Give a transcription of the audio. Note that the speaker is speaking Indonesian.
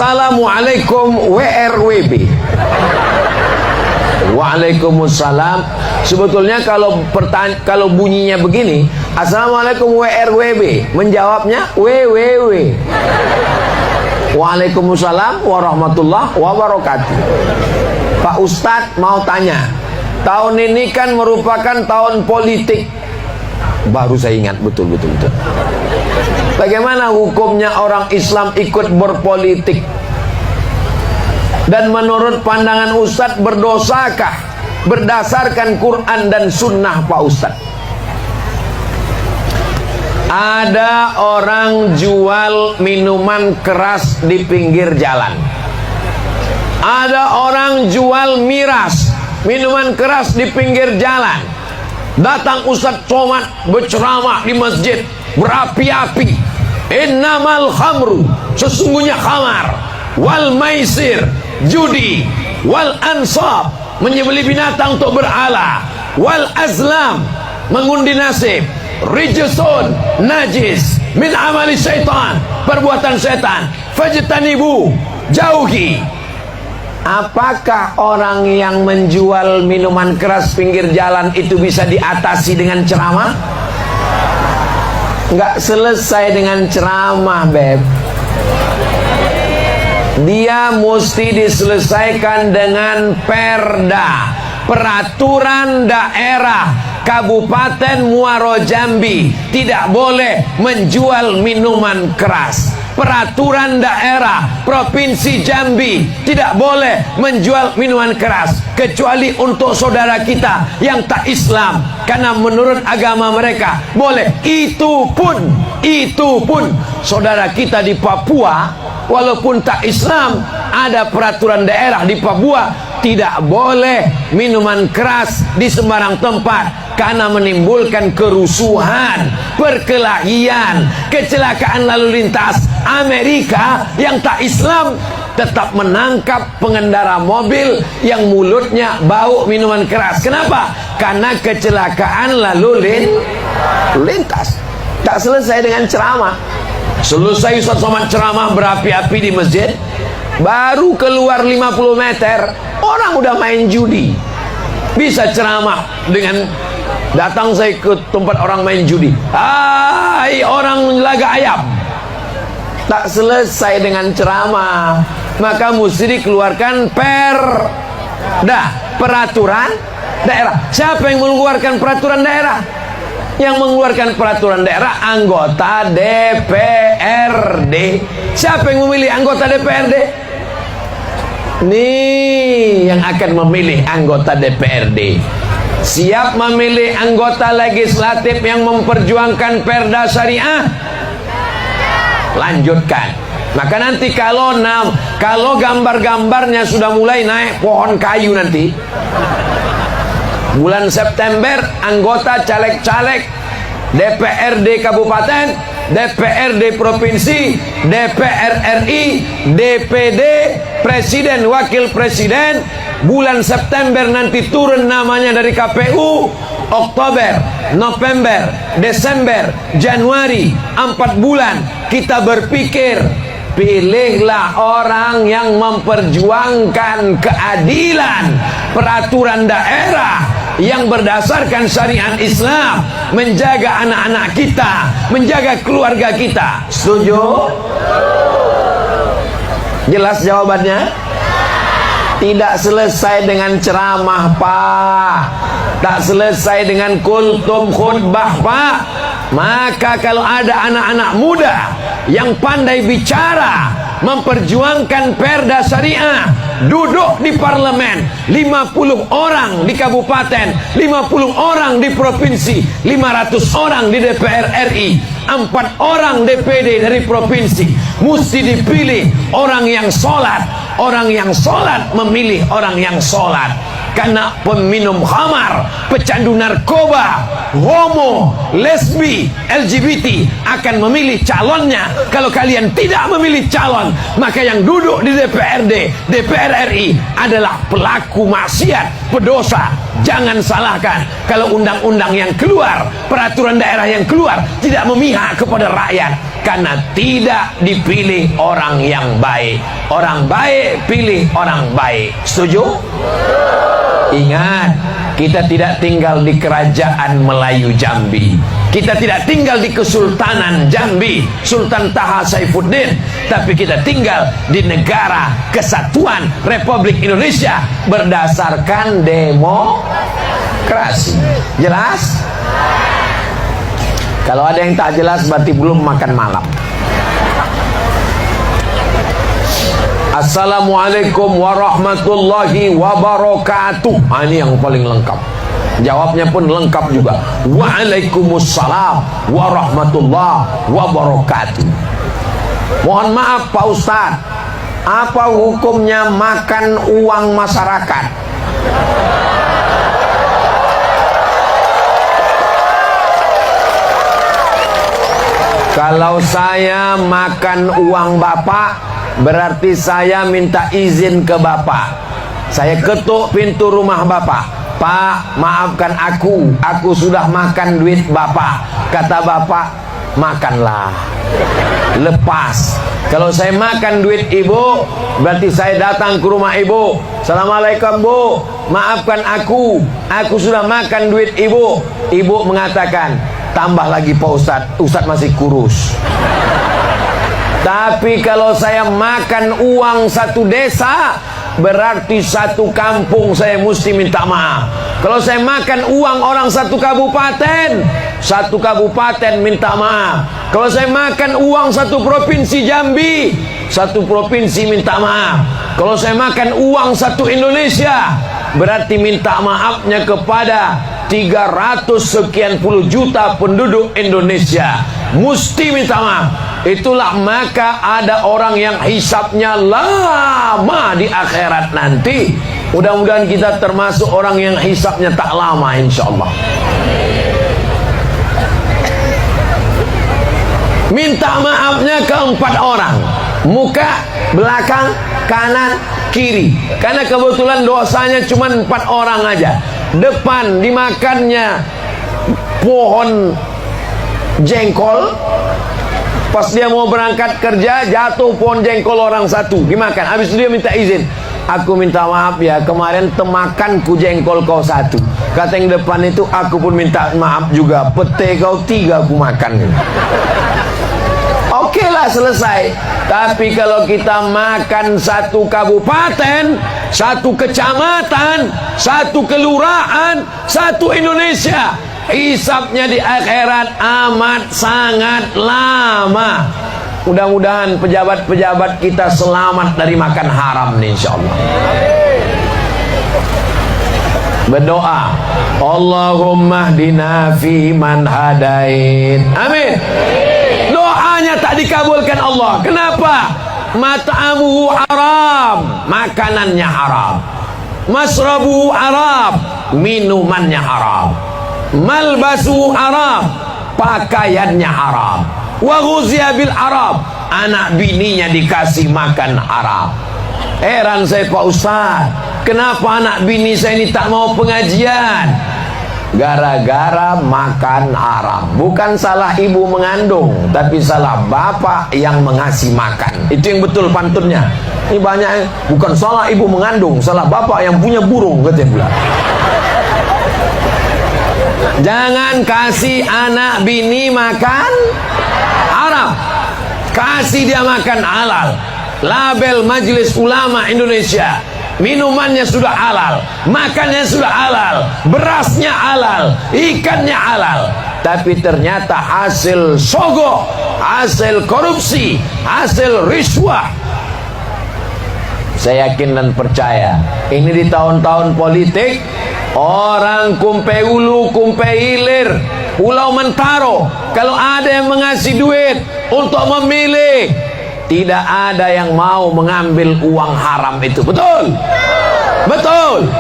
Assalamualaikum WRWB. Waalaikumsalam. Sebetulnya kalau bunyinya begini, Assalamualaikum WRWB, menjawabnya WWW. Waalaikumsalam warahmatullahi wabarakatuh. Pak Ustadz mau tanya, tahun ini kan merupakan tahun politik. Baru saya ingat betul. Bagaimana hukumnya orang Islam ikut berpolitik? Dan menurut pandangan Ustadz, berdosakah berdasarkan Quran dan Sunnah Pak Ustadz? Ada orang jual minuman keras di pinggir jalan. Ada orang jual miras, minuman keras di pinggir jalan. Datang Ustadz Somad berceramah di masjid, berapi-api. Innamal khamru, sesungguhnya khamar, wal maisir, judi, wal ansab, menyembelih binatang untuk berhala, wal azlam, mengundi nasib, rijsun, najis, min amali syaitan, perbuatan setan, fajtanibu, jauhi. Apakah orang yang menjual minuman keras pinggir jalan itu bisa diatasi dengan ceramah? Nggak selesai dengan ceramah, Beb. Dia mesti diselesaikan dengan perda, peraturan daerah Kabupaten Muaro Jambi tidak boleh menjual minuman keras. Peraturan daerah Provinsi Jambi tidak boleh menjual minuman keras kecuali untuk saudara kita yang tak Islam, karena menurut agama mereka boleh. Itu pun saudara kita di Papua walaupun tak Islam, ada peraturan daerah di Papua tidak boleh minuman keras di sembarang tempat karena menimbulkan kerusuhan, perkelahian, kecelakaan lalu lintas. Amerika yang tak Islam tetap menangkap pengendara mobil yang mulutnya bau minuman keras. Kenapa? Karena kecelakaan lalu lintas. Tak selesai dengan ceramah. Selesai Ustaz Somad ceramah berapi-api di masjid, baru keluar 50 meter orang udah main judi. Bisa ceramah dengan datang saya ke tempat orang main judi, hai orang laga ayam. Tak selesai dengan ceramah, maka mesti dikeluarkan perda, peraturan daerah. Siapa yang mengeluarkan peraturan daerah? Yang mengeluarkan peraturan daerah anggota DPRD. Siapa yang memilih anggota DPRD? Nih yang akan memilih anggota DPRD. Siap memilih anggota legislatif yang memperjuangkan perda syariah? Lanjutkan. Maka nanti kalau gambar-gambarnya sudah mulai naik pohon kayu nanti, bulan September anggota caleg-caleg DPRD Kabupaten, DPRD Provinsi, DPR RI, DPD, Presiden, Wakil Presiden, bulan September nanti turun namanya dari KPU. Oktober, November, Desember, Januari, 4 bulan kita berpikir, pilihlah orang yang memperjuangkan keadilan, peraturan daerah yang berdasarkan syariat Islam, menjaga anak-anak kita, menjaga keluarga kita. Setuju? Jelas jawabannya? Tidak selesai dengan ceramah, Pak. Tak selesai dengan kultum khutbah, Pak. Maka kalau ada anak-anak muda yang pandai bicara, memperjuangkan perda syariah, duduk di parlemen, 50 orang di kabupaten, 50 orang di provinsi, 500 orang di DPR RI, 4 orang DPD dari provinsi. Mesti dipilih orang yang sholat. Orang yang sholat memilih orang yang sholat. Karena peminum khamar, pecandu narkoba, homo, lesbi, LGBT akan memilih calonnya. Kalau kalian tidak memilih calon, maka yang duduk di DPRD, DPR RI adalah pelaku maksiat, pedosa. Jangan salahkan kalau undang-undang yang keluar, peraturan daerah yang keluar tidak memihak kepada rakyat. karena tidak dipilih orang yang baik. Orang baik pilih orang baik. Setuju? Ingat, kita tidak tinggal di kerajaan Melayu Jambi, kita tidak tinggal di Kesultanan Jambi Sultan Taha Saifuddin, tapi kita tinggal di negara kesatuan Republik Indonesia berdasarkan demokrasi. Jelas? Kalau ada yang tak jelas berarti belum makan malam. Assalamualaikum warahmatullahi wabarakatuh. Ini yang paling lengkap. Jawabnya pun lengkap juga. Waalaikumsalam warahmatullahi wabarakatuh. Mohon maaf Pak Ustadz, apa hukumnya makan uang masyarakat? Kalau saya makan uang Bapak, berarti saya minta izin ke Bapak. Saya ketuk pintu rumah Bapak. Pak, maafkan aku sudah makan duit Bapak. Kata Bapak, makanlah, lepas. Kalau saya makan duit Ibu, berarti saya datang ke rumah Ibu. Assalamualaikum Bu, maafkan aku sudah makan duit Ibu. Ibu mengatakan, tambah lagi Pak Ustadz masih kurus. Tapi kalau saya makan uang satu desa, berarti satu kampung saya mesti minta maaf. Kalau saya makan uang orang satu kabupaten minta maaf. Kalau saya makan uang satu provinsi Jambi, satu provinsi minta maaf. Kalau saya makan uang satu Indonesia, berarti minta maafnya kepada 300 sekian puluh juta penduduk Indonesia. Mesti minta maaf. Itulah maka ada orang yang hisapnya lama di akhirat nanti. Mudah-mudahan kita termasuk orang yang hisapnya tak lama, insyaallah. Minta maafnya ke 4 orang, muka, belakang, kanan, kiri. Karena kebetulan dosanya cuma 4 orang aja. Depan dimakannya pohon jengkol, pas dia mau berangkat kerja jatuh pohon jengkol orang satu dimakan. Habis itu dia minta izin, aku minta maaf ya, kemarin temakanku jengkol kau satu. Kata yang depan itu, aku pun minta maaf juga, pete kau 3 aku makan. Oke lah, selesai. Tapi kalau kita makan satu kabupaten, satu kecamatan, satu kelurahan, satu Indonesia, hisapnya di akhirat amat sangat lama. Mudah-mudahan pejabat-pejabat kita selamat dari makan haram nih, insyaallah. Berdoa, Allahumma hdina fi man hadait. Amin. Doanya tak dikabulkan Allah. Kenapa? Mat'amuhu haram, makanannya haram. Masrabuhu haram, minumannya haram. Malbasuhu haram, pakaiannya haram. Wa ghuziya bil haram, anak bininya dikasih makan haram. Heran saya Pak Ustaz, kenapa anak bini saya ini tak mau pengajian? Gara-gara makan haram. Bukan salah ibu mengandung, tapi salah bapak yang mengasih makan. Itu yang betul pantunnya. Ini banyak, bukan salah ibu mengandung, salah bapak yang punya burung, katanya pula. Jangan kasih anak bini makan haram, kasih dia makan halal. Label Majelis Ulama Indonesia, minumannya sudah halal, makannya sudah halal, berasnya halal, ikannya halal. Tapi ternyata hasil sogok, hasil korupsi, hasil riswah. Saya yakin dan percaya, ini di tahun-tahun politik, orang kumpe ulu, kumpe hilir, Pulau Mentaro, kalau ada yang mengasih duit untuk memilih, tidak ada yang mau mengambil uang haram itu. Betul? Betul.